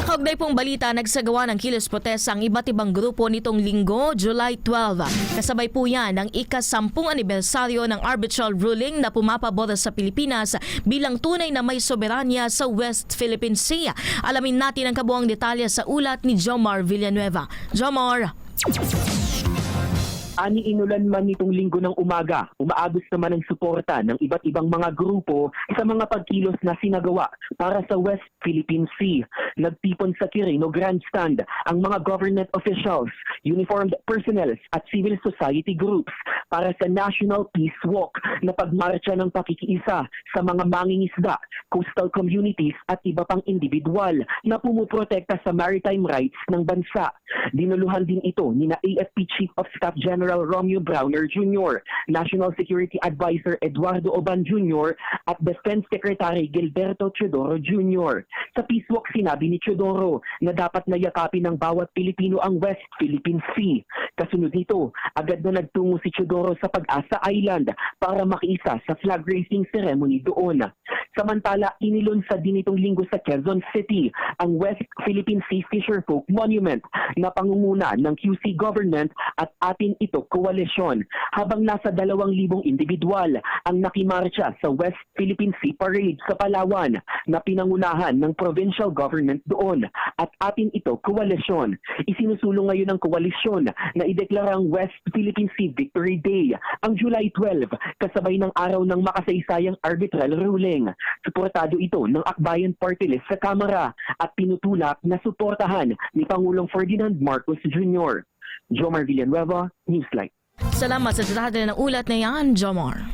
Sa kaugnay pong balita, nagsagawa ng kilos protesta ang iba't ibang grupo nitong linggo, July 12. Kasabay po yan ang ika-10 anibersaryo ng arbitral ruling na pumapabor sa Pilipinas bilang tunay na may soberanya sa West Philippine Sea. Alamin natin ang kabuang detalye sa ulat ni Jomar Villanueva. Jomar! Ani inulan man nitong linggo ng umaga, umaagos naman ang suporta ng iba't ibang mga grupo sa mga pagkilos na sinagawa para sa West Philippine Sea. Nagtipon sa Quirino Grandstand ang mga government officials, uniformed personnel at civil society groups para sa National Peace Walk na pagmarcha ng pakikiisa sa mga mangingisda, coastal communities at iba pang individual na pumuprotekta sa maritime rights ng bansa. Dinuluhan din ito ni AFP Chief of Staff General Romeo Browner Jr., National Security Advisor Eduardo Oban Jr. at Defense Secretary Gilberto Teodoro Jr. Sa Peace Walk sinabi ni Teodoro na dapat nayakapin ng bawat Pilipino ang West Philippine Sea. Kasunod nito, agad na nagtungo si Teodoro sa Pag-asa Island para makiisa sa flag raising ceremony doon. Samantala, inilunsad din itong linggo sa Quezon City ang West Philippine Sea Fisherfolk Monument na pangunguna ng QC Government at Atin Ito Coalition, habang nasa 2,000 individual ang nakimarcha sa West Philippine Sea Parade sa Palawan na pinangunahan ng provincial government doon at Atin Ito Coalition. Isinusulong ngayon ng koalisyon na ideklarang West Philippine Sea Victory Day ang July 12 kasabay ng araw ng makasaysayang arbitral ruling. Suportado ito ng Akbayan Party List sa Kamara at pinutulak na suportahan ni Pangulong Ferdinand Marcos Jr. Jomar Villanueva, Newslight. Salamat sa detalye ng ulat na yan, Jomar.